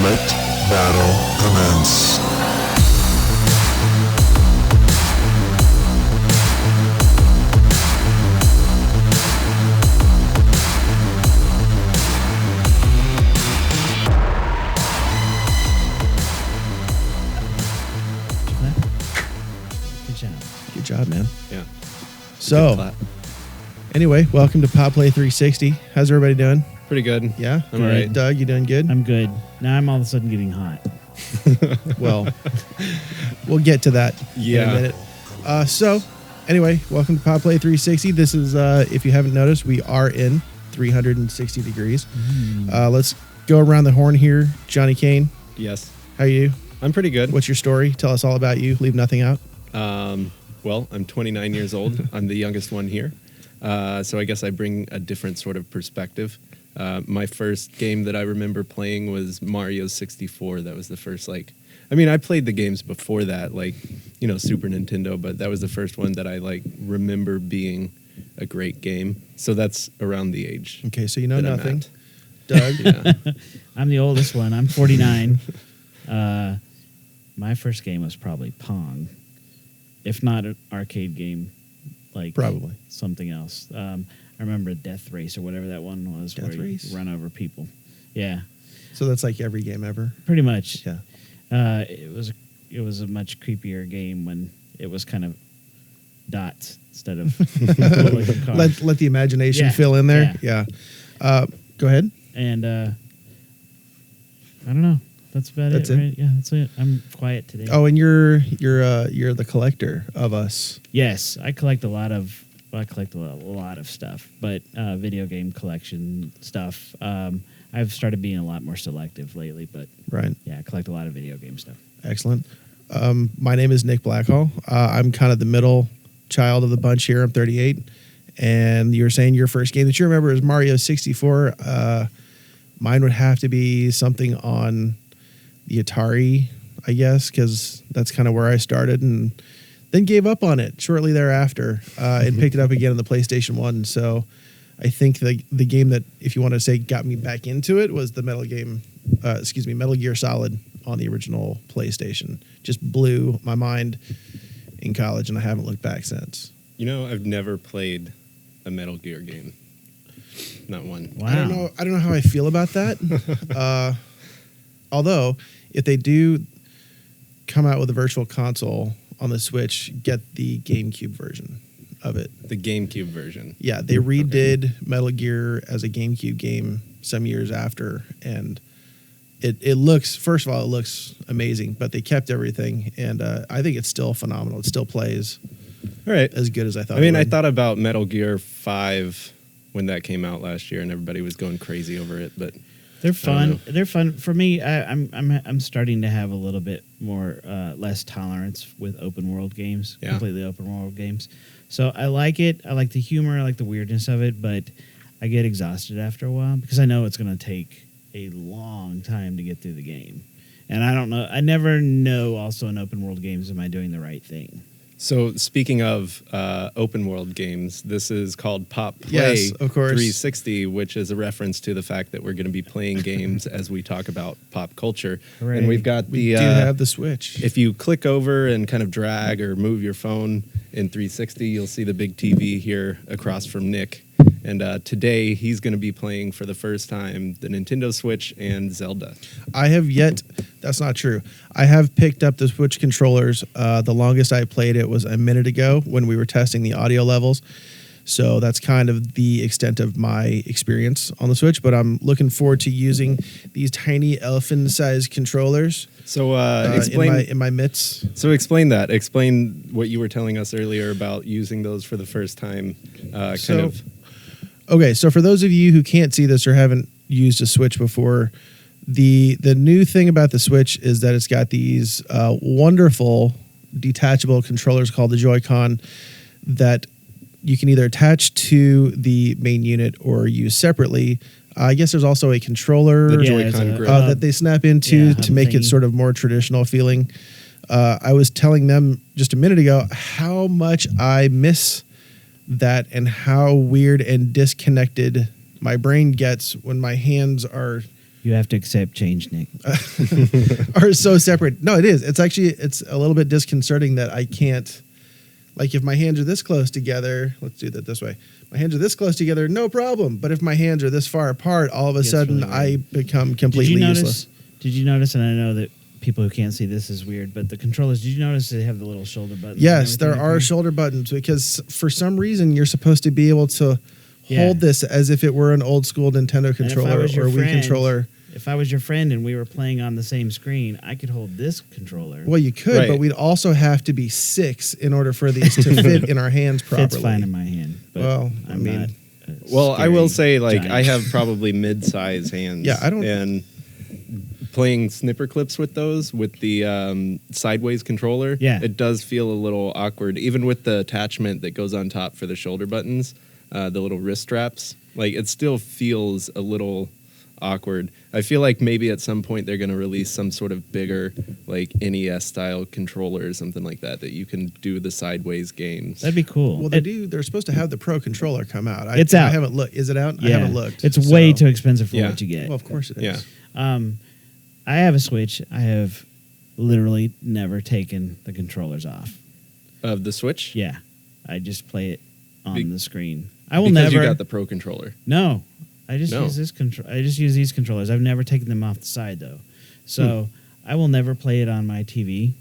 Let battle commence. Good job, man. Yeah. So, anyway, welcome to PopPlay 360. How's everybody doing? Pretty good. Yeah? I'm all right. Doug, you doing good? I'm good. Now I'm all of a sudden getting hot. Well, we'll get to that in a minute. So, anyway, welcome to PopPlay 360. This is, if you haven't noticed, we are in 360 degrees. Let's go around the horn here. Johnny Kane. Yes. How are you? I'm pretty good. What's your story? Tell us all about you. Leave nothing out. Well, I'm 29 years old. I'm the youngest one here. So I guess I bring a different sort of perspective. My first game that I remember playing was Mario 64. That was the first, I played the games before that, Super Nintendo, but that was the first one that I, remember being a great game. So that's around the age. Okay, so you know nothing. Doug? Yeah. I'm the oldest one. I'm 49. My first game was probably Pong. If not an arcade game, probably something else. I remember Death Race or whatever that one was. Death Race? You run over people. Yeah. So that's like every game ever? Pretty much. Yeah. It was a much creepier game when it was kind of dots instead of let the imagination fill in there. Yeah. Go ahead. And I don't know. That's about it, right? Yeah, that's it. I'm quiet today. Oh, and you're the collector of us. Yes, I collect a lot of stuff, but video game collection stuff. I've started being a lot more selective lately, but right. Yeah, I collect a lot of video game stuff. Excellent. My name is Nick Blackhall. I'm kind of the middle child of the bunch here. I'm 38, and you were saying your first game that you remember is Mario 64. Mine would have to be something on the Atari, I guess, because that's kind of where I started, and then gave up on it shortly thereafter and picked it up again on the PlayStation 1. So I think the game that, if you want to say, got me back into it was the Metal Gear Solid on the original PlayStation. Just blew my mind in college, and I haven't looked back since. I've never played a Metal Gear game. Not one. Wow. I don't know how I feel about that. Although, if they do come out with a virtual console on the Switch, get the GameCube version of it. The GameCube version. Yeah, they redid Metal Gear as a GameCube game some years after, and it looks, first of all, it looks amazing, but they kept everything, and I think it's still phenomenal. It still plays all right, as good as I thought. I thought about Metal Gear 5 when that came out last year, and everybody was going crazy over it, but they're fun. They're fun for me. I'm starting to have a little bit more less tolerance with open world games, completely open world games. So I like it. I like the humor. I like the weirdness of it, but I get exhausted after a while because I know it's going to take a long time to get through the game, and I don't know. I never know. Also, in open world games, am I doing the right thing? So speaking of open world games, this is called PopPlay, yes, of course, 360, which is a reference to the fact that we're going to be playing games as we talk about pop culture. Hooray. And we do have the Switch. If you click over and kind of drag or move your phone in 360, you'll see the big TV here across from Nick. And today he's going to be playing for the first time the Nintendo Switch and Zelda. I have yet. That's not true. I have picked up the Switch controllers. The longest I played it was a minute ago when we were testing the audio levels. So that's kind of the extent of my experience on the Switch. But I'm looking forward to using these tiny elephant-sized controllers. So explain in my mitts. So explain that. Explain what you were telling us earlier about using those for the first time. Okay, so for those of you who can't see this or haven't used a Switch before, the new thing about the Switch is that it's got these wonderful detachable controllers called the Joy-Con that you can either attach to the main unit or use separately. I guess there's also a controller that they snap into to make it sort of more traditional feeling. I was telling them just a minute ago how much I miss that and how weird and disconnected my brain gets when my hands are You have to accept change, Nick. are so separate. No, it is. It's a little bit disconcerting that I can't, like if my hands are this close together, let's do that this way. My hands are this close together, no problem. But if my hands are this far apart, all of a sudden really I become completely useless. Did you notice, and I know that people who can't see this is weird, but the controllers, did you notice they have the little shoulder buttons? Yes, there are shoulder buttons because for some reason you're supposed to be able to hold this as if it were an old school Nintendo controller or Wii controller. If I was your friend and we were playing on the same screen, I could hold this controller. Well, you could, but we'd also have to be 6 in order for these to fit in our hands properly. Fits fine in my hand. But well, I'm not well, I will say, like, giant. I have probably mid-size hands. Yeah, I don't. And playing snipper clips with those, with the sideways controller, it does feel a little awkward, even with the attachment that goes on top for the shoulder buttons, the little wrist straps. Like, it still feels a little awkward. I feel like maybe at some point they're going to release some sort of bigger, like NES style controller or something like that you can do the sideways games. That'd be cool. Well, they're supposed to have the Pro controller come out. It's out. I haven't looked. Is it out? Yeah. I haven't looked. It's way too expensive for what you get. Well, of course it is. Yeah. I have a Switch. I have literally never taken the controllers off. Of the Switch? Yeah. I just play it on the screen. I will because never. you got the Pro controller. No. I just use this I just use these controllers. I've never taken them off the side though. So I will never play it on my TV.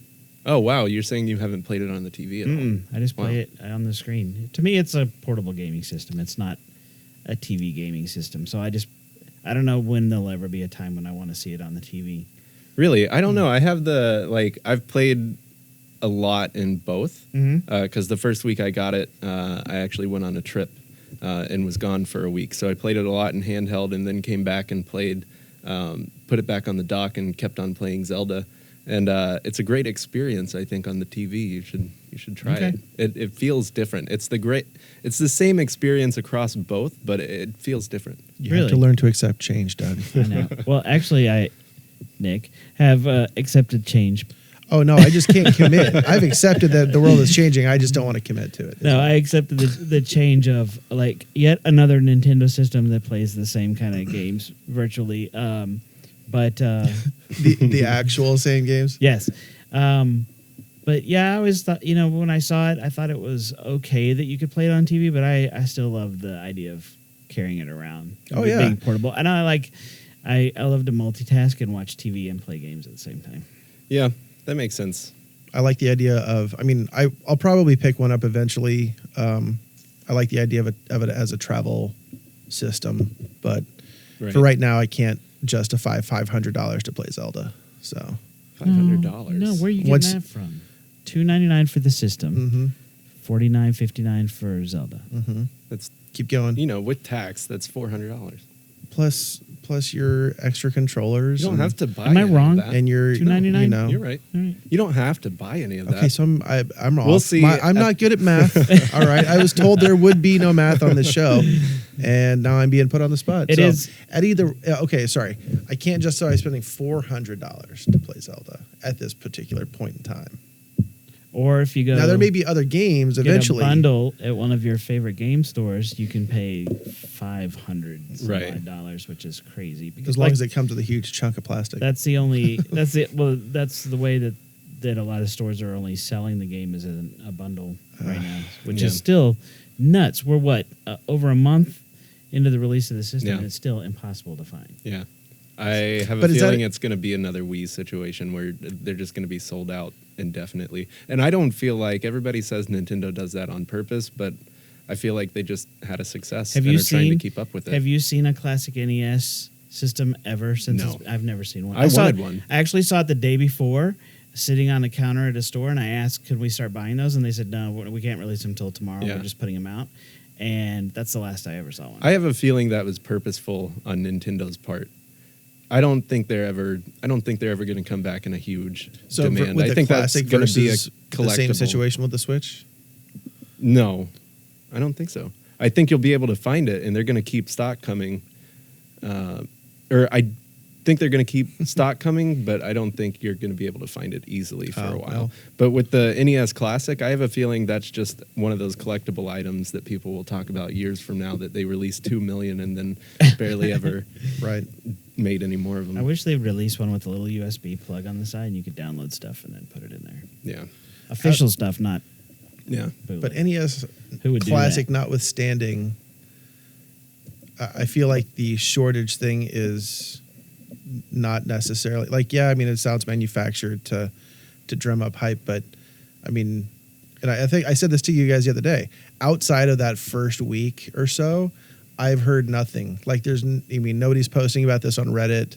Oh wow, you're saying you haven't played it on the TV at all? I just play it on the screen. To me, it's a portable gaming system. It's not a TV gaming system. So I don't know when there'll ever be a time when I want to see it on the TV. Really? I don't know. I have I've played a lot in both because the first week I got it, I actually went on a trip and was gone for a week. So I played it a lot in handheld and then came back and played, put it back on the dock and kept on playing Zelda. And it's a great experience, I think, on the TV. You should try it. It feels different. It's the same experience across both, but it feels different. You have to learn to accept change, Doug. I know. Well, actually, Nick, have accepted change. Oh, no, I just can't commit. I've accepted that the world is changing. I just don't want to commit to it. No, I accepted the change of, like, yet another Nintendo system that plays the same kind of games virtually. But the actual same games? Yes. But, yeah, I always thought, when I saw it, I thought it was okay that you could play it on TV, but I still love the idea of carrying it around. Being portable. And I love to multitask and watch TV and play games at the same time. Yeah. That makes sense. I like the idea of, I'll probably pick one up eventually. I like the idea of it as a travel system, but for right now, I can't justify $500 to play Zelda. So $500. No, where are you getting that from? $299 for the system, $49.59 for Zelda. That's keep going. With tax, that's $400. Plus your extra controllers. You don't have to buy. Am I wrong? That. And you're $299. You're right. You don't have to buy any of that. Okay, so I'm wrong. We'll see. I'm not good at math. All right, I was told there would be no math on this show, and now I'm being put on the spot. It is at either. Okay, sorry, I can't justify spending $400 to play Zelda at this particular point in time. Or if you go now, there may be other games eventually. Get a bundle at one of your favorite game stores, you can pay $500 which is crazy. Because as long as it comes with a huge chunk of plastic. That's the only. That's it. Well, that's the way that a lot of stores are only selling the game as a bundle right now, which is still nuts. We're over a month into the release of the system, and it's still impossible to find. Yeah. I have a feeling it's going to be another Wii situation where they're just going to be sold out indefinitely. And I don't feel like everybody says Nintendo does that on purpose, but I feel like they just had a success and are trying to keep up with it. Have you seen a classic NES system ever? No. I've never seen one. I wanted one. I actually saw it the day before, sitting on a counter at a store, and I asked, could we start buying those? And they said, no, we can't release them until tomorrow. We're just putting them out. And that's the last I ever saw one. I have a feeling that was purposeful on Nintendo's part. I don't think they're ever going to come back in a huge demand. I think that's going to be a collectible. The same situation with the Switch? No, I don't think so. I think you'll be able to find it, and they're going to keep stock coming. I think they're going to keep stock coming, but I don't think you're going to be able to find it easily for a while. Well. But with the NES Classic, I have a feeling that's just one of those collectible items that people will talk about years from now, that they released 2 million and then barely ever made any more of them. I wish they'd release one with a little USB plug on the side, and you could download stuff and then put it in there. Yeah. Official stuff, not Yeah. bootleg. But NES Who would do Classic that? notwithstanding, I feel like the shortage thing is not necessarily like, yeah, I mean, it sounds manufactured to drum up hype, but I mean, and I think I said this to you guys the other day, outside of that first week or so, I've heard nothing. Like nobody's posting about this on Reddit.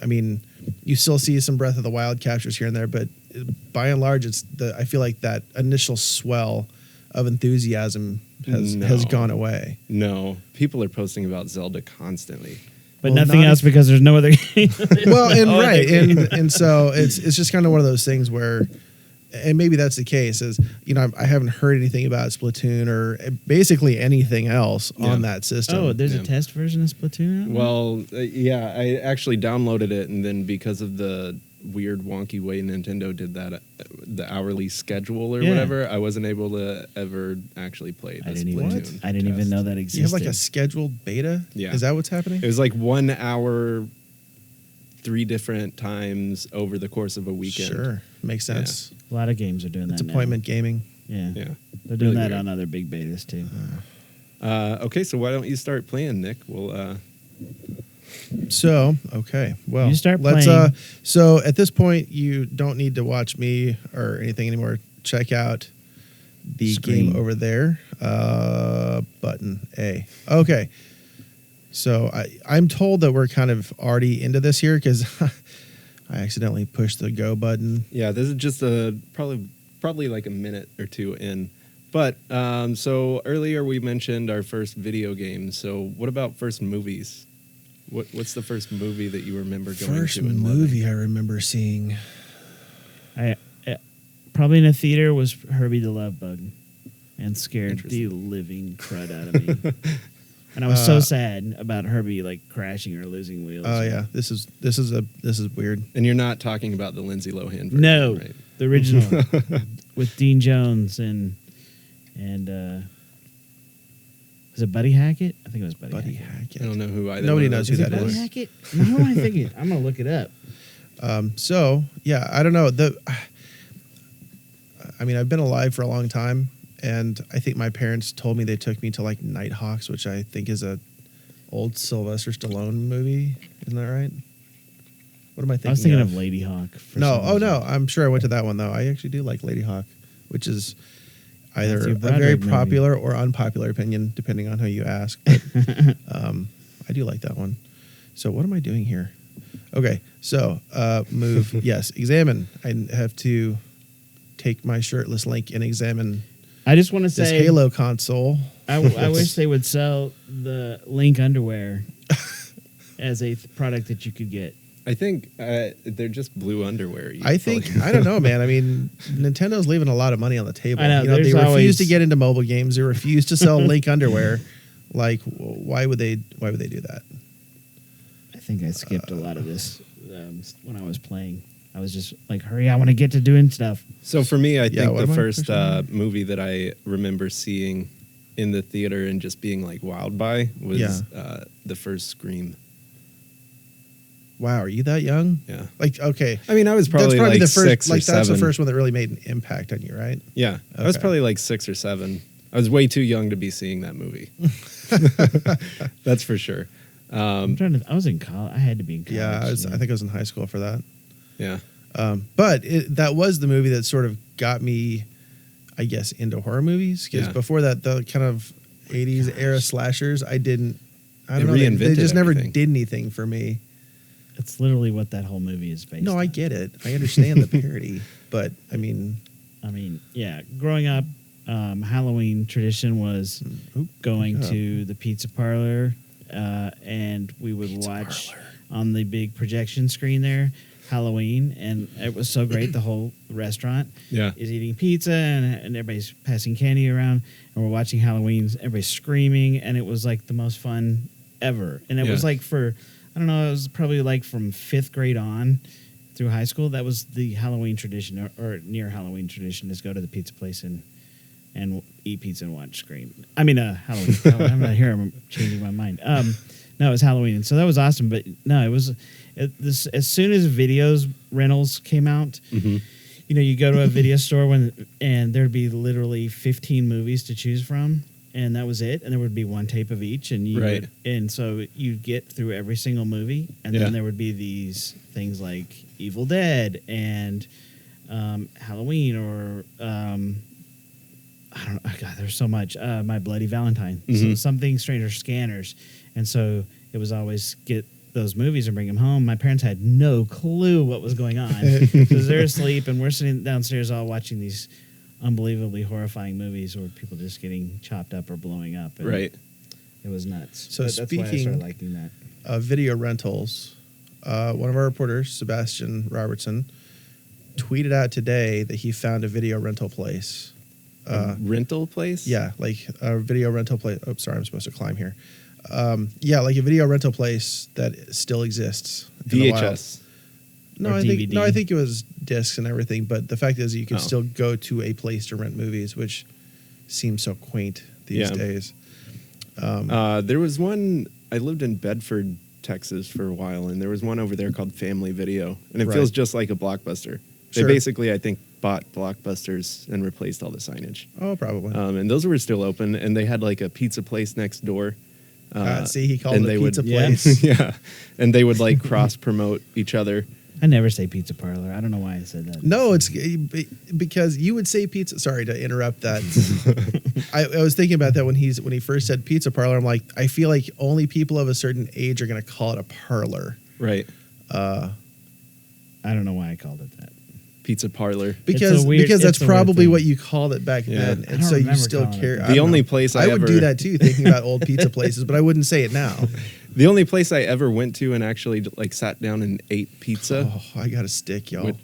I mean, you still see some Breath of the Wild captures here and there, but by and large, I feel like that initial swell of enthusiasm has gone away. No, people are posting about Zelda constantly. But Well, nothing not else because there's no other game. Well, and Oh, right, okay. and so it's just kind of one of those things where, and maybe that's the case. Is I haven't heard anything about Splatoon or basically anything else on that system. Oh, there's Yeah. a test version of Splatoon out now? Well, yeah, I actually downloaded it, and then because of the weird, wonky way Nintendo did that, the hourly schedule or Yeah. whatever, I wasn't able to ever actually play the I didn't Splatoon. even test. know that you existed. have like a scheduled beta. Yeah. Is that what's happening? It was like 1 hour, 3 different times over the course of a weekend. Sure, makes sense. A lot of games are doing It's that appointment gaming. now. Yeah. Yeah. They're doing Really that weird. on other big betas too. Okay, so why don't you start playing, Nick? We'll So okay, well, You start let's. playing. So at this point, you don't need to watch me or anything anymore. Check out the Screen. game over there. Button A. Okay. So I'm told that we're kind of already into this here because I accidentally pushed the go button. Yeah, this is just probably like a minute or two in. But so earlier we mentioned our first video game. So what about first movies? What's the first movie that you remember going First to? And loving? movie I remember seeing. I probably in a theater was Herbie the Love Bug, and scared the Interesting. living crud out of me. And I was so sad about Herbie like crashing or losing wheels. Oh yeah, this is weird. And you're not talking about the Lindsay Lohan version, No, right? the original with Dean Jones and was it Buddy Hackett? I think it was Buddy Hackett. Hackett. I don't know who either. Nobody one of knows those who Is it that people Buddy is. are. Hackett? No, who am I thinking? I'm gonna look it up. So yeah, I don't know. I mean, I've been alive for a long time, and I think my parents told me they took me to like Nighthawks, which I think is a old Sylvester Stallone movie. Isn't that right? What am I thinking? I was thinking of Lady Hawk. for No, some oh reason. no, I'm sure I went to that one though. I actually do like Lady Hawk, which is either Matthew a very Broderick movie. popular or unpopular opinion, depending on who you ask. But, I do like that one. So what am I doing here? Okay, so move. Yes, examine. I have to take my shirtless Link and examine I just want to this say Halo console. I wish they would sell the Link underwear as a product that you could get. I think they're just blue underwear. You I think probably- I don't know, man. I mean, Nintendo's leaving a lot of money on the table. I know, they there's refuse always- to get into mobile games. They refuse to sell Link underwear. Like, why would they? Why would they do that? I think I skipped a lot of this when I was playing. I was just like, hurry, I want to get to doing stuff. So for me, I Yeah, think what the am I first pushing? movie that I remember seeing in the theater and just being like wowed by was the first Scream. Wow, are you that young? Yeah. Like, okay, I mean, I was probably, that's probably like the first. 6 or Like, 7. that's the first one that really made an impact on you, right? Yeah, I was Okay. probably like 6 or 7. I was way too young to be seeing that movie. That's for sure. I'm trying to. I was in college. I had to be in college. Yeah, I think I was in high school for that. Yeah. But that was the movie that sort of got me, I guess, into horror movies. Because Yeah. before that, the kind of 80s era slashers, I don't It know. They reinvented just never everything. did anything for me. It's literally what that whole movie is based No, on. I get it. I understand the parody. But, I mean, I mean, yeah, growing up, Halloween tradition was oop, going yeah. to the pizza parlor, and we would watch on the big projection screen there Halloween, and it was so great. The whole restaurant Yeah. is eating pizza, and everybody's passing candy around, and we're watching Halloween. Everybody's screaming, and it was like the most fun ever. And it was Yeah. like for, I don't know, it was probably like from 5th grade on through high school. That was the Halloween tradition, or near Halloween tradition, is go to the pizza place and and eat pizza and watch Scream. I mean, Halloween. I'm not here. I'm changing my mind. No, it was Halloween, and so that was awesome. But no, it was as soon as videos rentals came out. Mm-hmm. You know, you go to a video store and there'd be literally 15 movies to choose from, and that was it. And there would be one tape of each, and so you'd get through every single movie, and then there would be these things like Evil Dead and Halloween, or I don't know. God, there's so much. My Bloody Valentine, so something Stranger Scanners, and so it was always get those movies and bring them home. My parents had no clue what was going on because they're asleep and we're sitting downstairs all watching these unbelievably horrifying movies where people just getting chopped up or blowing up. And it was nuts. So that's why I started liking that. Video rentals, one of our reporters, Sebastian Robertson, tweeted out today that he found a video rental place. Rental place? Yeah, like a video rental place. Oh, sorry, I'm supposed to climb here. Like a video rental place that still exists. VHS. I think it was discs and everything. But the fact is, you can still go to a place to rent movies, which seems so quaint these days. There was one. I lived in Bedford, Texas, for a while, and there was one over there called Family Video, and it feels just like a Blockbuster. They basically, I think, bought Blockbusters and replaced all the signage. Oh, probably. And those were still open, and they had like a pizza place next door. See, he called it a pizza place. Yeah, and they would like cross promote each other. I never say pizza parlor. I don't know why I said that. No, it's because you would say pizza. Sorry to interrupt that. I was thinking about that when he first said pizza parlor. I'm like, I feel like only people of a certain age are going to call it a parlor. Right. I don't know why I called it that. Pizza parlor. Because that's probably what you called it back then, and so you still care. The only place I would do that too, thinking about old pizza places, but I wouldn't say it now. The only place I ever went to and actually like sat down and ate pizza. Oh, I got a stick, y'all.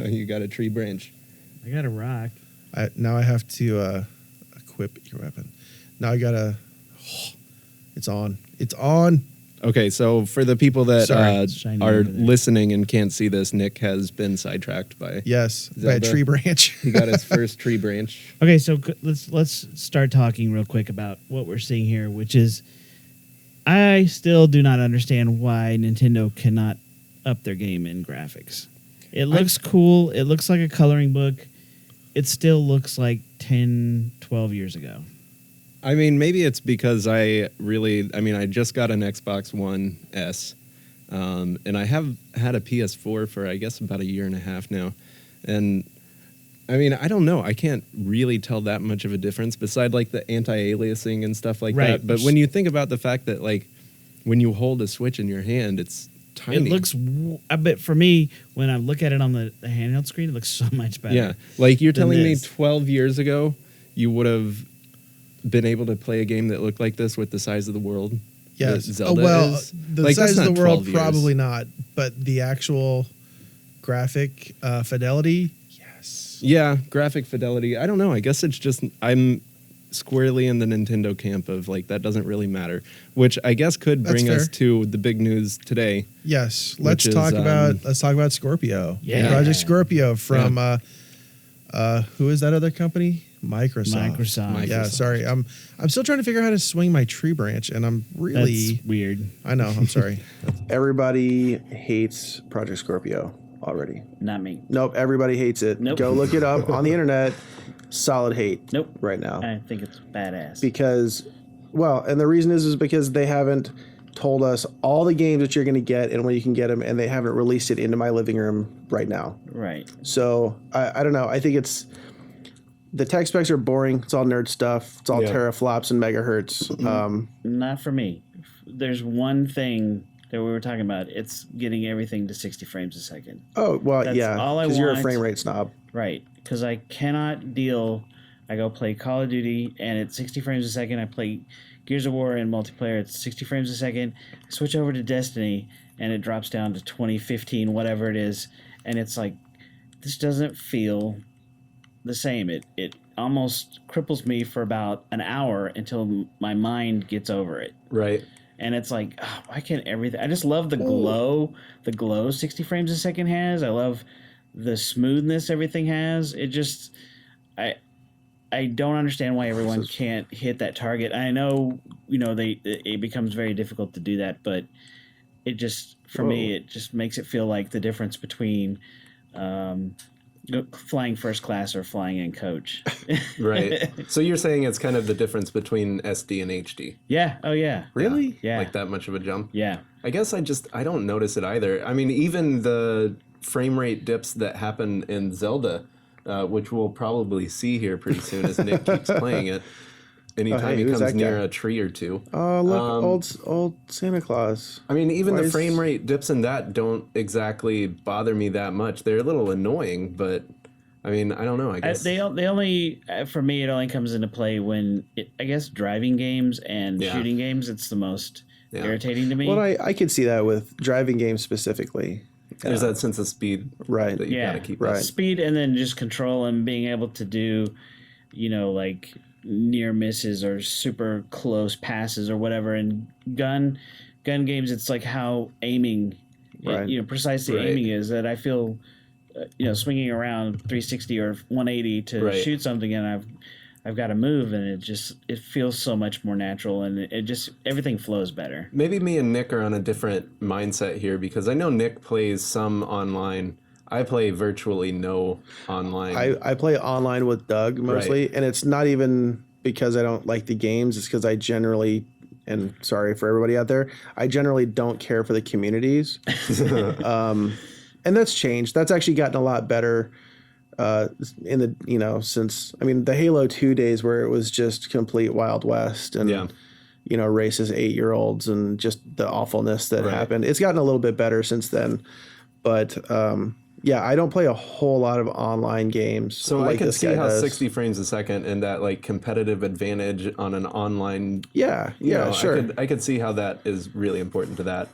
You got a tree branch. I got a rock. Now I have to equip your weapon. Now I gotta. It's on. It's on. Okay, so for the people that are there. listening and can't see this, Nick has been sidetracked by by a tree branch. He got his first tree branch. Okay, so let's start talking real quick about what we're seeing here, which is I still do not understand why Nintendo cannot up their game in graphics. It looks cool. It looks like a coloring book. It still looks like 10, 12 years ago. I mean, maybe it's because I just got an Xbox One S, and I have had a PS4 for, I guess, about a year and a half now. And, I mean, I don't know. I can't really tell that much of a difference beside, like, the anti-aliasing and stuff like that. But when you think about the fact that, like, when you hold a Switch in your hand, it's tiny. It looks, but for me, when I look at it on the handheld screen, it looks so much better. Yeah. Like, you're telling me 12 years ago, you would have been able to play a game that looked like this with the size of the world? Yes. Zelda is? The like, size of the world, 12 years. probably not. But the actual graphic fidelity, yes. Yeah, graphic fidelity. I don't know. I guess it's just I'm squarely in the Nintendo camp of, like, that doesn't really matter, which I guess could bring us to the big news today. Yes. Let's talk about Scorpio. Yeah. Project Scorpio from who is that other company? Microsoft. Yeah, sorry. I'm still trying to figure out how to swing my tree branch, and I'm really... That's weird. I know. I'm sorry. Everybody hates Project Scorpio already. Not me. Nope. Everybody hates it. Nope. Go look it up on the internet. Solid hate. Nope. Right now. I think it's badass. And the reason is because they haven't told us all the games that you're going to get and when you can get them, and they haven't released it into my living room right now. Right. So I don't know. I think it's... The tech specs are boring. It's all nerd stuff. It's all teraflops and megahertz. Not for me. There's one thing that we were talking about. It's getting everything to 60 frames a second. Oh, well, That's yeah. all I Because you're a want. frame rate snob. Right. Because I cannot deal. I go play Call of Duty, and it's 60 frames a second. I play Gears of War in multiplayer. It's 60 frames a second. I switch over to Destiny, and it drops down to 20, 15, whatever it is. And it's like, this doesn't feel the same. It almost cripples me for about an hour until my mind gets over it. Right. And it's like, oh, why can't everything... I just love the glow 60 frames a second has. I love the smoothness everything has. It just... I don't understand why everyone can't hit that target. I know, it becomes very difficult to do that, but it just, for me, it just makes it feel like the difference between flying first class or flying in coach. Right. So you're saying it's kind of the difference between SD and HD. Yeah. Oh, yeah. Really? Yeah. Like that much of a jump? Yeah. I guess I don't notice it either. I mean, even the frame rate dips that happen in Zelda, which we'll probably see here pretty soon as Nick keeps playing it. Anytime he comes near a tree or two. Oh, look, old Santa Claus. I mean, even the frame rate dips in that don't exactly bother me that much. They're a little annoying, but I mean, I don't know. I guess they only, for me, it only comes into play when I guess driving games and shooting games. It's the most irritating to me. Well, I could see that with driving games specifically. There's that sense of speed, right? That you gotta keep right. Speed, and then just control and being able to do, like near misses or super close passes or whatever. And gun games, it's like how aiming, precisely aiming is that I feel, swinging around 360 or 180 to shoot something, and I've got to move, and it feels so much more natural, and it just everything flows better. Maybe me and Nick are on a different mindset here because I know Nick plays some online. I play virtually no online. I play online with Doug mostly, and it's not even because I don't like the games. It's because I generally, and sorry for everybody out there, I generally don't care for the communities. And that's changed. That's actually gotten a lot better in the, since, I mean, the Halo 2 days where it was just complete Wild West and, racist 8-year-olds and just the awfulness that happened. It's gotten a little bit better since then. But, I don't play a whole lot of online games. So I can see how 60 frames a second and that like competitive advantage on an online. Yeah, sure. I could see how that is really important to that.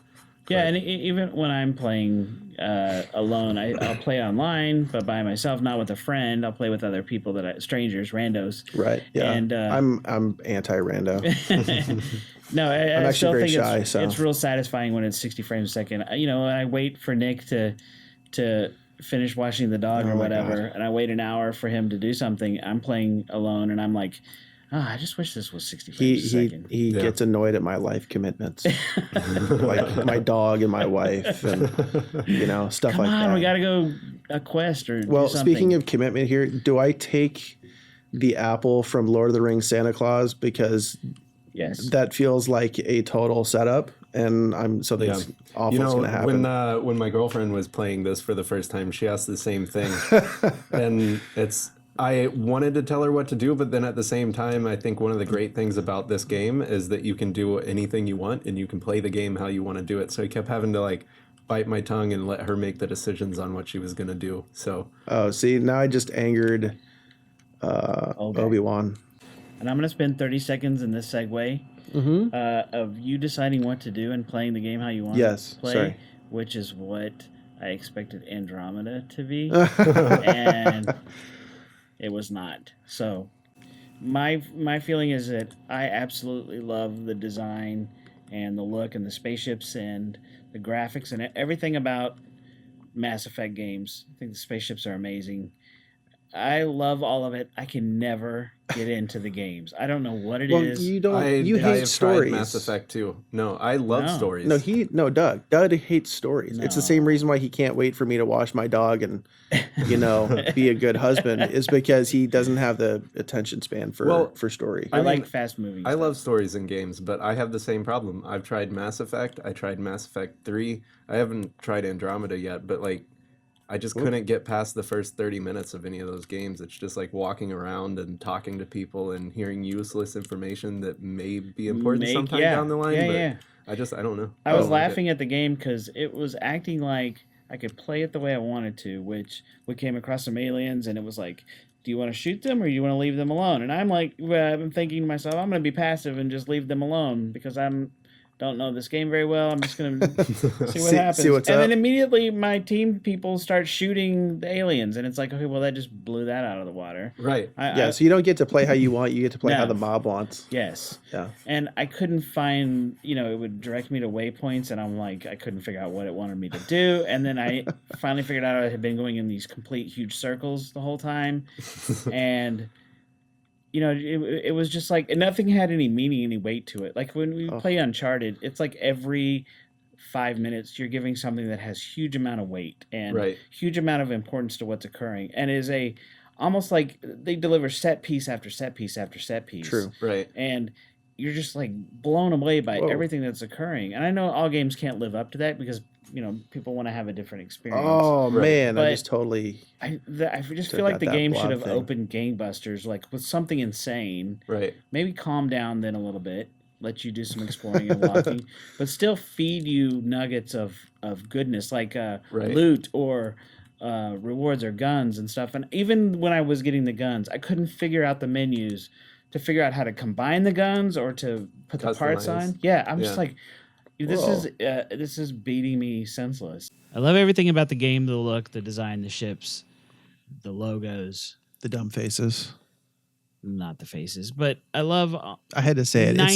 Yeah, and even when I'm playing alone, I'll play online, but by myself, not with a friend. I'll play with other people strangers, randos. Right. Yeah. And I'm anti-rando. No, I'm I actually still very think shy. it's real satisfying when it's 60 frames a second. I wait for Nick to finish washing the dog or whatever, and I wait an hour for him to do something. I'm playing alone, and I'm like, I just wish this was 60 frames a second. He gets annoyed at my life commitments, like my dog and my wife, and stuff Come like on, that. we got to go a quest or do something. Speaking of commitment here, do I take the apple from Lord of the Rings Santa Claus because that feels like a total setup, and I'm something awful's going to happen. When my girlfriend was playing this for the first time, she asked the same thing, and I wanted to tell her what to do, but then at the same time, I think one of the great things about this game is that you can do anything you want and you can play the game how you want to do it. So I kept having to bite my tongue and let her make the decisions on what she was going to do. So see, now I just angered Obi-Wan. And I'm going to spend 30 seconds in this segue of you deciding what to do and playing the game how you want to play, which is what I expected Andromeda to be. And it was not. So my feeling is that I absolutely love the design and the look and the spaceships and the graphics and everything about Mass Effect games. I think the spaceships are amazing. I love all of it. I can never get into the games. I don't know what it is. You don't. You hate stories. Tried Mass Effect too. No, I love stories. Doug. Doug hates stories. No. It's the same reason why he can't wait for me to wash my dog and, be a good husband is because he doesn't have the attention span for story. I like fast moving. I love stories in games, but I have the same problem. I've tried Mass Effect. I tried Mass Effect 3. I haven't tried Andromeda yet, but I just couldn't get past the first 30 minutes of any of those games. It's just like walking around and talking to people and hearing useless information that may be important sometime down the line. I don't know. I was laughing at the game because it was acting like I could play it the way I wanted to, which we came across some aliens and it was like, do you want to shoot them or do you want to leave them alone? And I'm like, I'm thinking to myself, I'm going to be passive and just leave them alone because don't know this game very well. I'm just going to see what happens. See what's up. Then immediately my team people start shooting the aliens. And it's like, okay, well, that just blew that out of the water. Right. So you don't get to play how you want. You get to play how the mob wants. Yes. Yeah. And I couldn't find, it would direct me to waypoints. And I'm like, I couldn't figure out what it wanted me to do. And then I finally figured out I had been going in these complete huge circles the whole time. And it was just like nothing had any meaning, any weight to it. Like when we play Uncharted, it's like every 5 minutes you're giving something that has huge amount of weight and Right. huge amount of importance to what's occurring, and is a almost like they deliver set piece after set piece after set piece. True. Right. And you're just like blown away by Whoa. everything that's occurring. And I know all games can't live up to that because people want to have a different experience. Oh Right. man, I But- just totally. I just Took feel like out the that game blob should have thing. opened gangbusters, like with something insane. Right. Maybe calm down then a little bit, let you do some exploring and walking, but still feed you nuggets of goodness, like Right. loot or rewards or guns and stuff. And even when I was getting the guns, I couldn't figure out the menus to figure out how to combine the guns or to put the parts Customize. on. Yeah, I'm just Yeah. like, this Whoa. this is beating me senseless. I love everything about the game: the look, the design, the ships, the logos. The dumb faces. Not the faces, but I love I had to say it. 90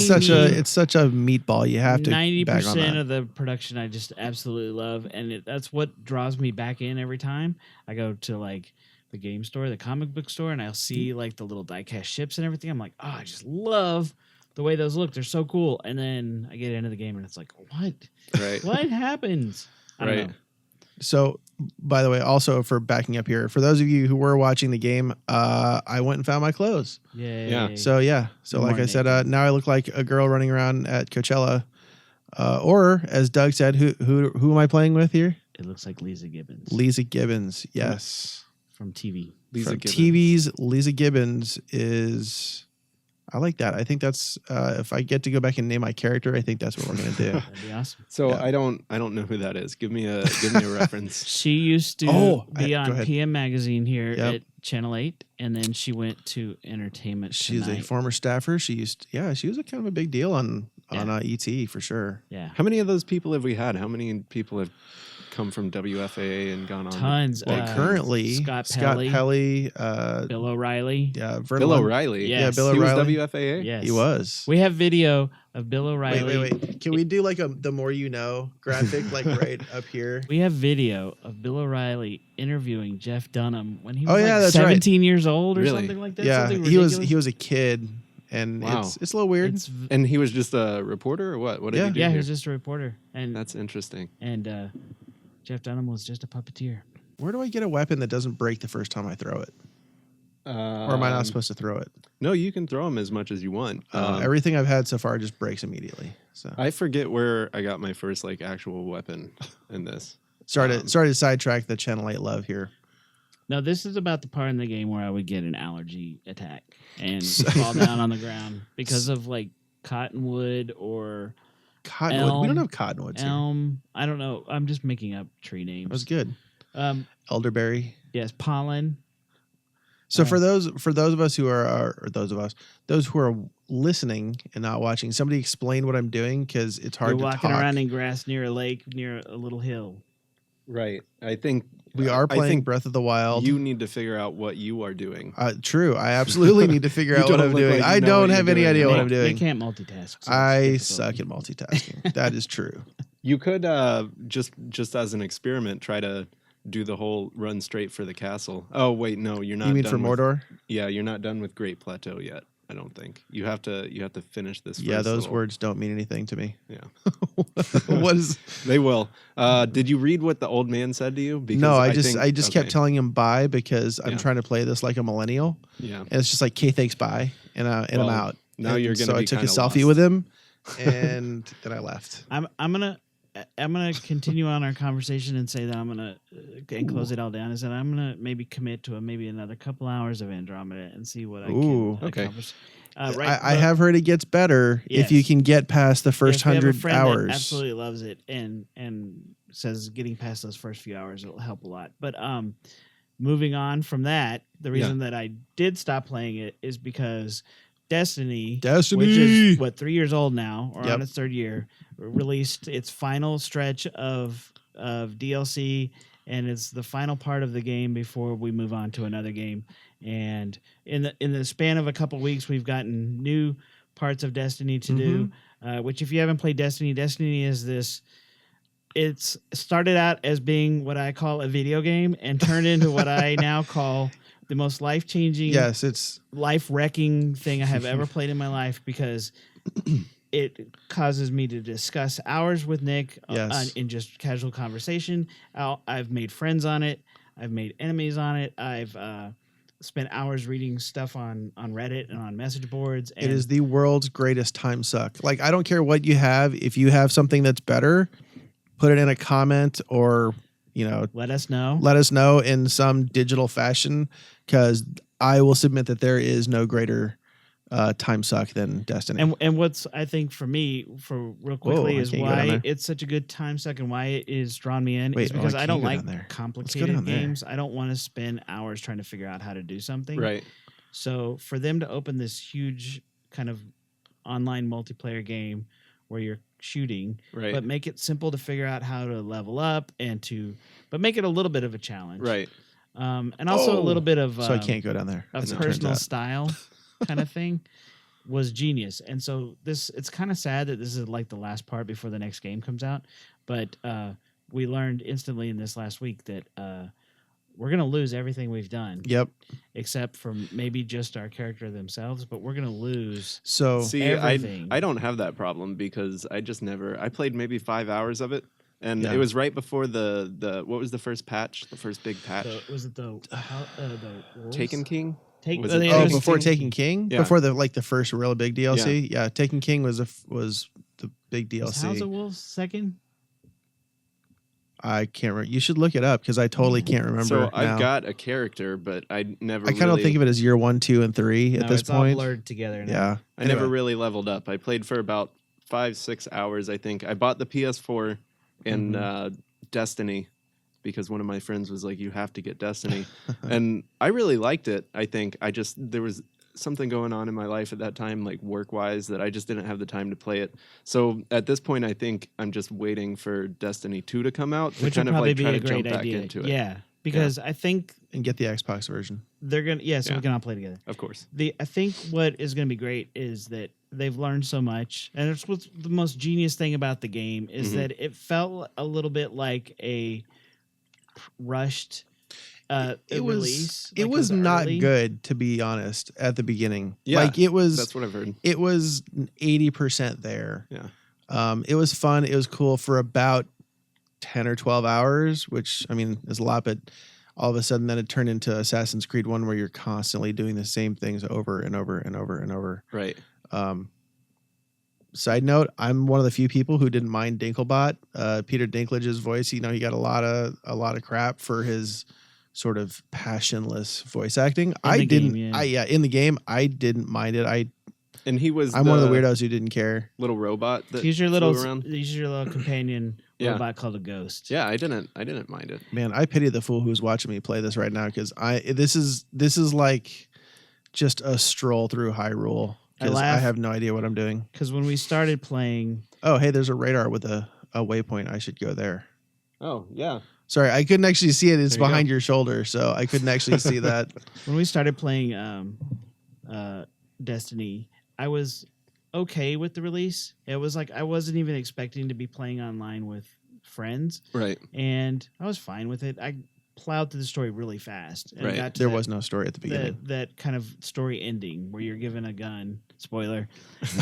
It's such a meatball. You have to 90% that. of the production. I just absolutely love, and that's what draws me back in every time I go to like the game store, the comic book store, and I'll see like the little die-cast ships and everything. I'm like, oh, I just love the way those look. They're so cool. And then I get into the game, and it's like, what? Right. What happens? I don't Right. know. So, by the way, also for backing up here, for those of you who were watching the game, I went and found my clothes. Yay. Yeah. So yeah, so More like I said, naked. now I look like a girl running around at Coachella, or as Doug said, who am I playing with here? It looks like Lisa Gibbons Lisa Gibbons. Yes, from TV. Lisa from Gibbons. TV's Lisa Gibbons is. I like that. I think that's if I get to go back and name my character, I think that's what we're gonna do. That'd be awesome. So Yeah. I don't know who that is. Give me a reference. She used to be go on ahead. PM Magazine here Yep. at Channel 8, and then she went to Entertainment She's Tonight. a former staffer. She was a kind of a big deal on ET for sure. Yeah. How many of those people have we had? How many people have come from WFAA and gone on? Tons. Well, currently Scott Scott Pelley, Pelly, Bill O'Reilly. yeah, Vern Bill Lund- O'Reilly. Yes. Yeah, Bill He was O'Reilly. WFAA. Yes. He was. We have video of Bill O'Reilly. Wait. Can we do like a the more you know graphic like right up here? We have video of Bill O'Reilly interviewing Jeff Dunham when he was Oh, yeah, like that's right. 17 years old or Really? something like that. Yeah, something he was ridiculous. he was a kid, and Wow. it's a little weird. It's, And he was just a reporter or what? What did Yeah. he do yeah, he here? was just a reporter, and That's interesting. Jeff Dunham was just a puppeteer. Where do I get a weapon that doesn't break the first time I throw it, or am I not supposed to throw it? No, you can throw them as much as you want. Everything I've had so far just breaks immediately. So I forget where I got my first like actual weapon in this. sorry to sidetrack the Channel 8 love here. No, this is about the part in the game where I would get an allergy attack and fall down on the ground because of like cottonwood or Cottonwood. We don't Elm. have cottonwoods here. elm. I don't know. I'm just making up tree names. That was good. Elderberry. Yes, pollen. So for those of us who are those who are listening and not watching, somebody explain what I'm doing because it's hard You're to walking talk. around in grass near a lake, near a little hill. Right. I think We are I playing think Breath of the Wild. you need to figure out what you are doing. True. I absolutely need to figure You out what don't I'm look doing. like you I know don't what have you're any doing. idea what They- I'm doing. They can't multitask. so I it's suck difficult. at multitasking. That is true. You could just as an experiment try to do the whole run straight for the castle. Oh wait, no, you're not. You mean done for with- Mordor? Yeah, you're not done with Great Plateau yet. I don't think you have to finish this. Yeah, first those little- words don't mean anything to me. Yeah, What is? they will. Did you read what the old man said to you? Because No, I think- just kept okay. telling him bye because I'm Yeah. trying to play this like a millennial, Yeah. and it's just like, "Okay, thanks, bye," and I'm Well, out. now And you're gonna so I be took a kinda selfie lost. with him, and then I left. I'm gonna continue on our conversation and say that I'm gonna and close it all down. Is that I'm gonna maybe commit to maybe another couple hours of Andromeda and see what I Ooh. can Okay. accomplish. I but have heard it gets better if you Yes. can get past the first if we have a 100 friend that hours. absolutely loves it and says getting past those first few hours will help a lot. But moving on from that, the reason that I did stop playing it is because Destiny, which is what 3 years old now or Yep. on its third year, released its final stretch of DLC, and it's the final part of the game before we move on to another game. And in the span of a couple weeks, we've gotten new parts of Destiny to do. Which, if you haven't played Destiny, Destiny is this. It's started out as being what I call a video game and turned into what I now call the most life-changing, Yes, it's life-wrecking thing I have ever played in my life because it causes me to discuss hours with Nick Yes. in just casual conversation. I've made friends on it. I've made enemies on it. I've spent hours reading stuff on Reddit and on message boards. And it is the world's greatest time suck. Like, I don't care what you have. If you have something that's better, put it in a comment or, let us know. Let us know in some digital fashion, because I will submit that there is no greater time suck than Destiny. And what's, I think, for me, for real quickly, is why it's such a good time suck and why it is drawn me in is because I don't like complicated games. I don't want to spend hours trying to figure out how to do something. Right. So for them to open this huge kind of online multiplayer game where you're shooting, right, but make it simple to figure out how to level up but make it a little bit of a challenge. Right. And also a little bit of so I can't go down there. Of personal style kind of thing was genius. And so it's kind of sad that this is like the last part before the next game comes out. But we learned instantly in this last week that we're going to lose everything we've done. Yep. Except for maybe just our character themselves, but we're going to lose everything. I don't have that problem because I played maybe 5 hours of it. And it was right before the what was the first patch? The first big patch? Was it the Taken King? Before Taken King? Yeah. Before the first real big DLC? Yeah, Taken King was the big DLC. Was House of Wolves second? I can't remember. You should look it up because I totally can't remember. So I've got a character, but I never. I kind of think of it as year 1, 2, and 3 at this point. It's all blurred together now. Yeah, I never really leveled up. I played for about 5-6 hours. I think I bought the PS4 and Destiny because one of my friends was like, "You have to get Destiny," and I really liked it. I think there was something going on in my life at that time, like work-wise, that I just didn't have the time to play it. So at this point, I think I'm just waiting for Destiny 2 to come out to kind of like try to jump back into it. Yeah, because I think and get the Xbox version. They're gonna so we can all play together. Of course. I think what is gonna be great is that they've learned so much, and it's what's the most genius thing about the game is that it felt a little bit like a rushed. It was not good, to be honest, at the beginning. Yeah, like it was. That's what I've heard. It was 80% there. Yeah. It was fun. It was cool for about 10 or 12 hours, which I mean is a lot, but all of a sudden then it turned into Assassin's Creed 1 where you're constantly doing the same things over and over and over and over. Right. Side note, I'm one of the few people who didn't mind Dinklebot. Peter Dinklage's voice, he got a lot of crap for his sort of passionless voice acting. In the game, I didn't mind it. I'm one of the weirdos who didn't care. Little robot that he's your little companion robot called a ghost. Yeah, I didn't mind it. Man, I pity the fool who's watching me play this right now because this is like just a stroll through Hyrule. I have no idea what I'm doing. Because when we started playing, hey, there's a radar with a waypoint. I should go there. Oh yeah. Sorry, I couldn't actually see it. It's behind your shoulder, so I couldn't actually see that. When we started playing Destiny, I was okay with the release. It was like I wasn't even expecting to be playing online with friends. Right. And I was fine with it. I plowed through the story really fast. And got to there was no story at the beginning. That kind of story ending where you're given a gun. Spoiler.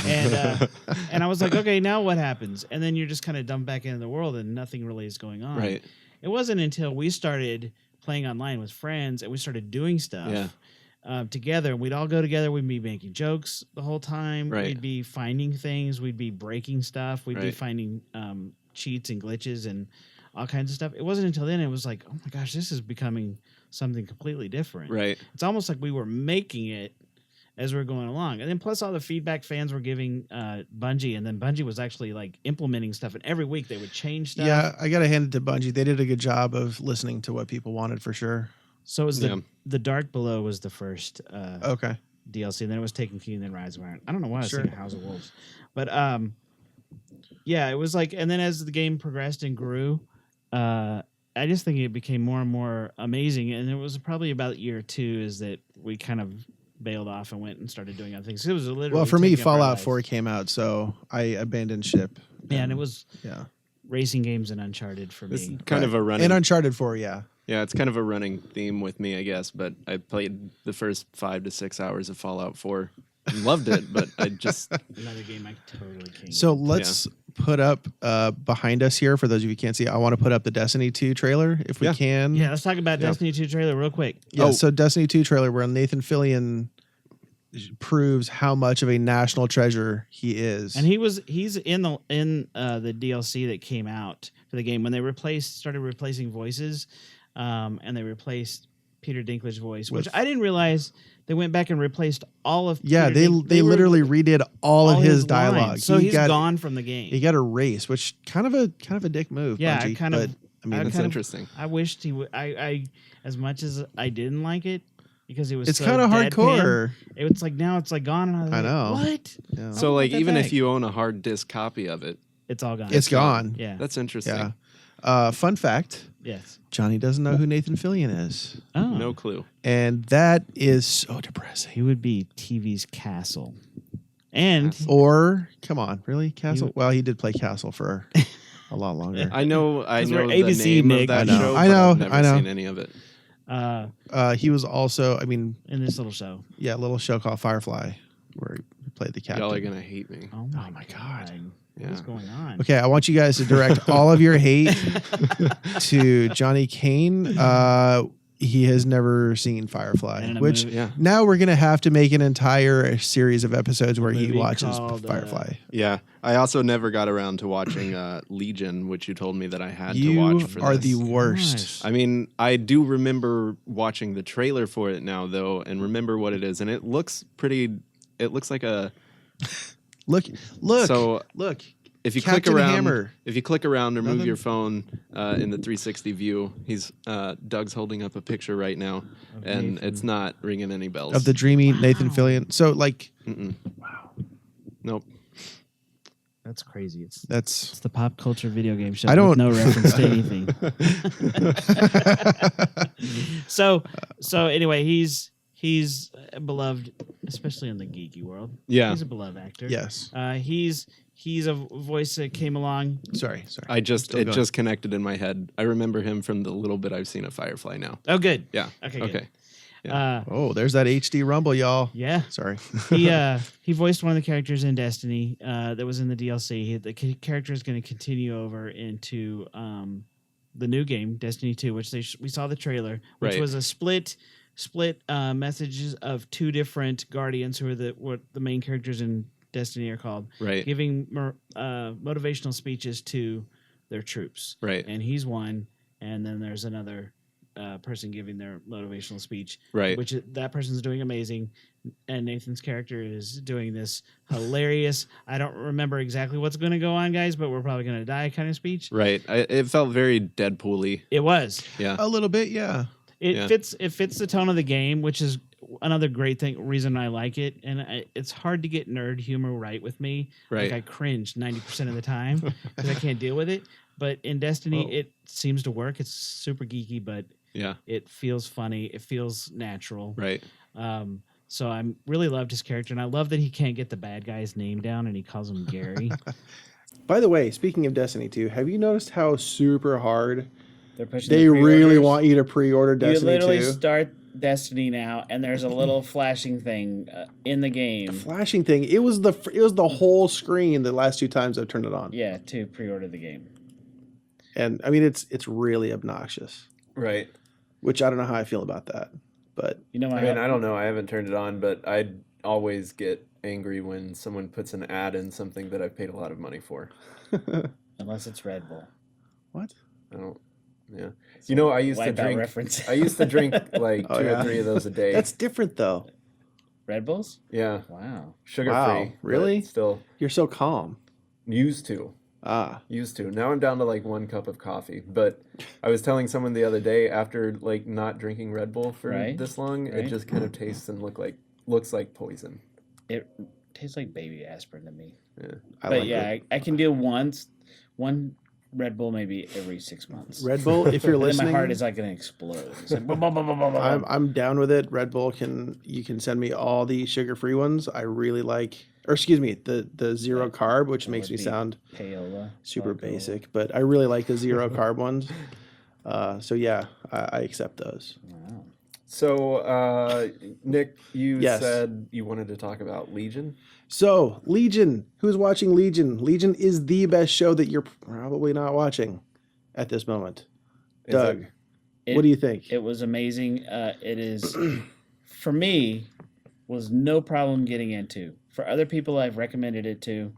And and I was like, okay, now what happens? And then you're just kind of dumped back into the world and nothing really is going on. Right. It wasn't until we started playing online with friends and we started doing stuff together. And we'd all go together. We'd be making jokes the whole time. Right. We'd be finding things. We'd be breaking stuff. We'd be finding cheats and glitches and all kinds of stuff. It wasn't until then it was like, oh my gosh, this is becoming something completely different. Right. It's almost like we were making it as we were going along. And then plus all the feedback fans were giving Bungie, and then Bungie was actually like implementing stuff, and every week they would change stuff. Yeah, I got to hand it to Bungie. They did a good job of listening to what people wanted for sure. So it was the Dark Below was the first DLC, and then it was Taken King, and then Rise of Iron. I don't know why I was saying House of Wolves. But yeah, it was like, and then as the game progressed and grew, I just think it became more and more amazing. And it was probably about year 2 is that we kind of bailed off and went and started doing other things. It was literally for me, Fallout 4 came out, so I abandoned ship. Yeah, and it was racing games and Uncharted for me. It's kind of a running. And Uncharted 4, Yeah, it's kind of a running theme with me, I guess. But I played the first 5 to 6 hours of Fallout 4 and loved it, but I just Another game I totally can't. So let's put up behind us here, for those of you who can't see, I want to put up the Destiny 2 trailer if we can. Yeah, let's talk about Destiny 2 trailer real quick. Yeah, so Destiny 2 trailer where Nathan Fillion proves how much of a national treasure he is. And he's in the DLC that came out for the game when they started replacing voices, and they replaced Peter Dinklage's voice, which I didn't realize they went back and replaced all of. Yeah, they literally redid all of his dialogue. Lines. So he's gone from the game. He got erased, which kind of a dick move. Yeah, Bungie, that's interesting. I wished he would. I as much as I didn't like it because it was. It's kind of hardcore. It's like now it's like gone. And I know what. Yeah. So like even if you own a hard disk copy of it, it's all gone. It's gone. Yeah, that's interesting. Yeah. Fun fact. Yes. Johnny doesn't know who Nathan Fillion is. Oh. No clue. And that is so depressing. He would be TV's Castle. And or come on, really? Castle? Well, he did play Castle for a lot longer. I know ABC, the name Nick. of that show. I know. I've never seen any of it. He was also, in this little show. Yeah, a little show called Firefly where he played the captain. Y'all are gonna hate me. Oh my god. Yeah. What's going on? Okay, I want you guys to direct all of your hate to Johnny Kane. He has never seen Firefly, which now we're going to have to make an entire series of episodes where he watches Firefly. Yeah. I also never got around to watching Legion, which you told me that I had to watch for this. You are the worst. I mean, I do remember watching the trailer for it now, though, and remember what it is. And it looks like a... Look. If you Captain click around, Hammer. If you click around or move your phone in the 360 view, Doug's holding up a picture right now, and Nathan. It's not ringing any bells of the dreamy Nathan Fillion. So Wow. Nope. That's crazy. It's the pop culture video game show. With no reference to anything. So anyway, he's beloved, especially in the geeky world. Yeah, he's a beloved actor. Yes. He's a voice that came along. Sorry. It just connected in my head. I remember him from the little bit I've seen of Firefly now. Oh, good. Yeah. Okay. Okay. Yeah. There's that HD rumble, y'all. Yeah. Sorry. He voiced one of the characters in Destiny that was in the DLC. The character is going to continue over into the new game, Destiny 2, which we saw the trailer, which was a split messages of two different guardians who are what the main characters in Destiny are called, right? Giving motivational speeches to their troops, right? And he's one, and then there's another person giving their motivational speech, right? Which that person's doing amazing, and Nathan's character is doing this hilarious. I don't remember exactly what's going to go on, guys, but we're probably going to die kind of speech, right? It felt very Deadpool-y. It was, yeah, a little bit, yeah. It fits the tone of the game, which is another great reason I like it. And it's hard to get nerd humor right with me. Right. Like I cringe 90% of the time because I can't deal with it. But in Destiny, it seems to work. It's super geeky, but it feels funny. It feels natural. Right. So I really loved his character, and I love that he can't get the bad guy's name down, and he calls him Gary. By the way, speaking of Destiny 2, have you noticed how super hard they really want you to pre-order Destiny 2? You literally start Destiny now, and there's a little flashing thing in the game. A flashing thing. It was the whole screen the last two times I've turned it on. Yeah, to pre-order the game. And I mean, it's really obnoxious. Right. Which I don't know how I feel about that, but I don't know. I haven't turned it on, but I'd always get angry when someone puts an ad in something that I've paid a lot of money for. Unless it's Red Bull. What? I don't. Yeah. So I used to drink. I used to drink like 2 or 3 of those a day. That's different though. Red Bulls? Yeah. Wow. Sugar free. Really? Still. You're so calm. Used to. Used to. Now I'm down to like 1 cup of coffee. But I was telling someone the other day, after like not drinking Red Bull for this long, it just kind of tastes and looks like poison. It tastes like baby aspirin to me. Yeah. I can do one Red Bull maybe every 6 months. Red Bull, if you're listening, then my heart is like going to explode. It's like, I'm down with it. Red Bull you can send me all the sugar-free ones. I really like, or excuse me, the zero carb, which makes me sound payola, super basic, but I really like the zero carb ones. So yeah, I accept those. Wow. So, Nick, you Yes. said you wanted to talk about Legion. So Legion, who's watching Legion? Legion is the best show that you're probably not watching at this moment. Is Doug, it- what do you think? It was amazing. It is, for me, was no problem getting into. For other people I've recommended it to,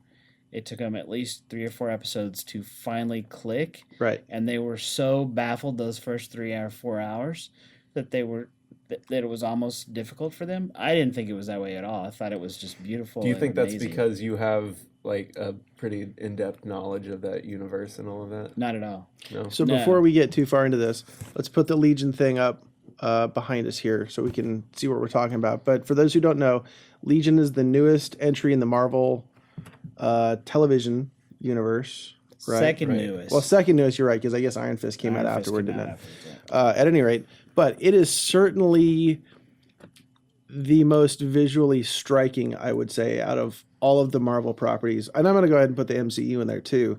it took them at least 3 or 4 episodes to finally click. Right. And they were so baffled those first 3 or 4 hours that that it was almost difficult for them. I didn't think it was that way at all. I thought it was just beautiful. Do you and think that's amazing. because you have like a pretty in-depth knowledge of that universe and all of that? Not at all. No. So No. before we get too far into this, let's put the Legion thing up behind us here so we can see what we're talking about. But for those who don't know, Legion is the newest entry in the Marvel television universe. Right? Second Right. newest. Well, second newest, you're right, because I guess Iron Fist came out Iron Fist afterward, came didn't out it? afterwards, yeah. At any rate, but it is certainly the most visually striking, I would say, out of all of the Marvel properties. And I'm going to go ahead and put the MCU in there too.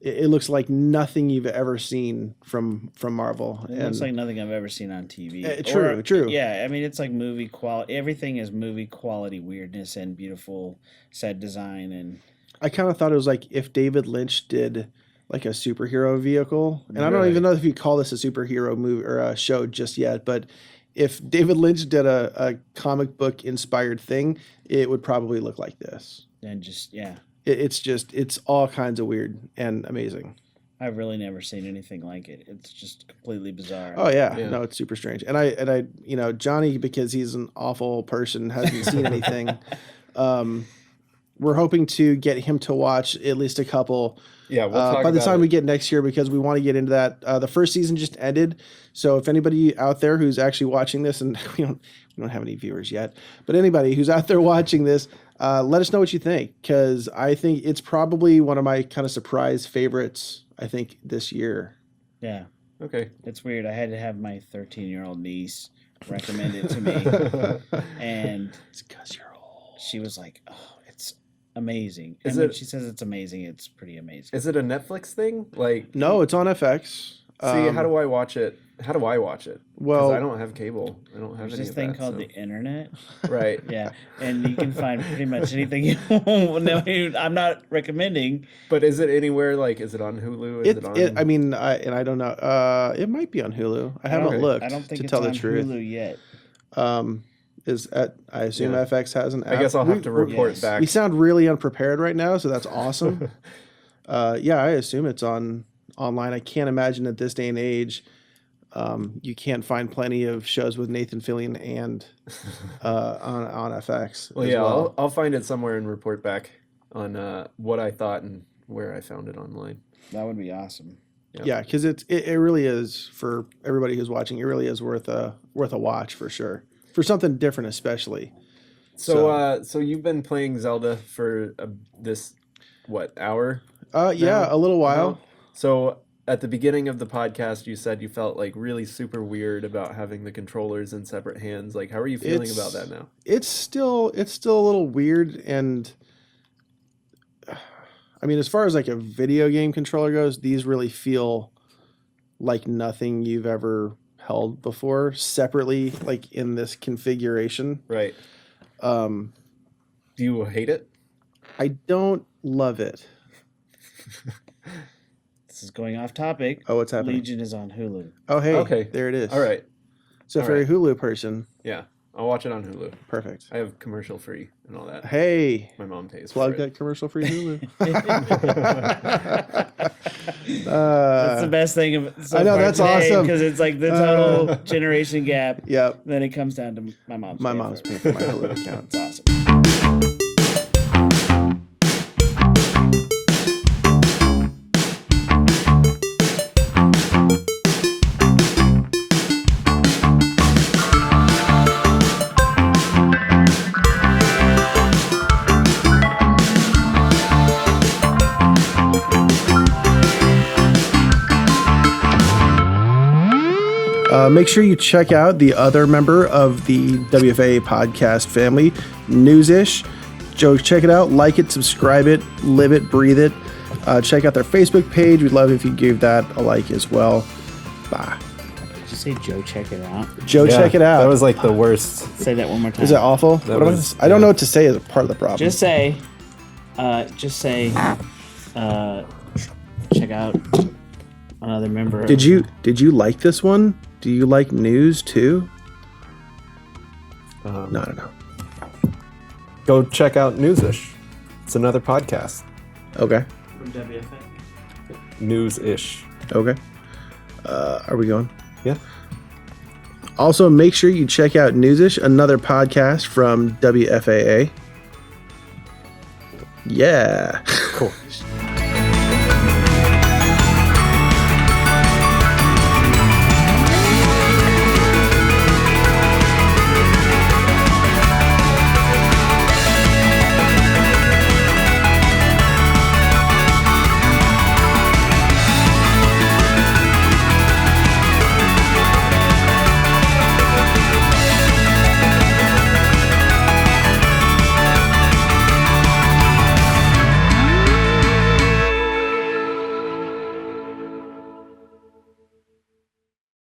It looks like nothing you've ever seen from Marvel. It looks like nothing I've ever seen on TV. True. Yeah, I mean, it's like movie quality. Everything is movie quality weirdness and beautiful set design. And I kind of thought it was like if David Lynch did like a superhero vehicle. And I don't Really? even know if you call this a superhero movie or a show just yet, but if David Lynch did a comic book inspired thing, it would probably look like this. and just, yeah. It's all kinds of weird and amazing. I've really never seen anything like it. It's just completely bizarre. Oh yeah. Yeah. No, it's super strange. And I Johnny, because he's an awful person, hasn't seen anything. We're hoping to get him to watch at least a couple Yeah, we'll talk by the about time it. we get next year, because we want to get into that. The first season just ended, so if anybody out there who's actually watching this, and we don't have any viewers yet, but anybody who's out there watching this, let us know what you think, because I think it's probably one of my kind of surprise favorites. I think this year. Yeah. Okay. It's weird. I had to have my 13-year-old niece recommend it to me. And It's because you're old. she was like, oh, it's amazing. Is And when it- she says it's amazing, it's pretty amazing. Is it a Netflix thing? Like, No, it's on FX. see, how do I watch it? How do I watch it? 'Cause Well, I don't have cable. I don't have There's any this of thing that, called so- the internet. Right. Yeah. And you can find pretty much anything you want. No, I'm not recommending. But is it anywhere? Like, is it on Hulu? Is it on? I mean, I don't know. It might be on Hulu. I haven't Okay. looked. I don't think to it's tell on the truth. Hulu yet. I assume Yeah. FX has an app. I guess I'll have to report yes. back. We sound really unprepared right now, so that's awesome. Yeah, I assume it's online. I can't imagine at this day and age, you can't find plenty of shows with Nathan Fillion and on FX. Well, as yeah, well. I'll find it somewhere and report back on what I thought and where I found it online. That would be awesome. Yeah, because it really is, for everybody who's watching. It really is worth a watch for sure, for something different especially. So you've been playing Zelda for this hour? Yeah, a little while. So at the beginning of the podcast, you said you felt like really super weird about having the controllers in separate hands. Like, how are you feeling about that now? It's still a little weird, and I mean, as far as like a video game controller goes, these really feel like nothing you've ever held before separately, like in this configuration. Right. Um, Do you hate it? I don't love it. This is going off topic. Oh, what's happening? Legion is on Hulu. Oh, hey, Okay. there it is. All right. So All for a right. Hulu person, Yeah. I'll watch it on Hulu. perfect. I have commercial free and all that. Hey, My mom pays plug for it. that commercial free Hulu. That's the best thing of so I know, far that's today, awesome. because it's like the total generation gap. Yep, Then it comes down to my mom's. my paying mom's for it. paying for my Hulu account. It's awesome. Make sure you check out the other member of the WFA podcast family, Newsish. Joe, check it out, like it, subscribe it, live it, breathe it. Check out their Facebook page. We'd love if you gave that a like as well. Bye. Did you say Joe, check it out? Joe, Yeah, check it out. That was like the worst. Say that one more time. Is it awful? That What am I was- I don't yeah. know what to say as a part of the problem. Just say, check out another member. Did you like this one? Do you like news too? No, I don't know. Go check out Newsish. It's another podcast. Okay. From WFA? News-ish. Okay. Are we going? Yeah. Also, make sure you check out Newsish, another podcast from WFAA. Yeah. Cool.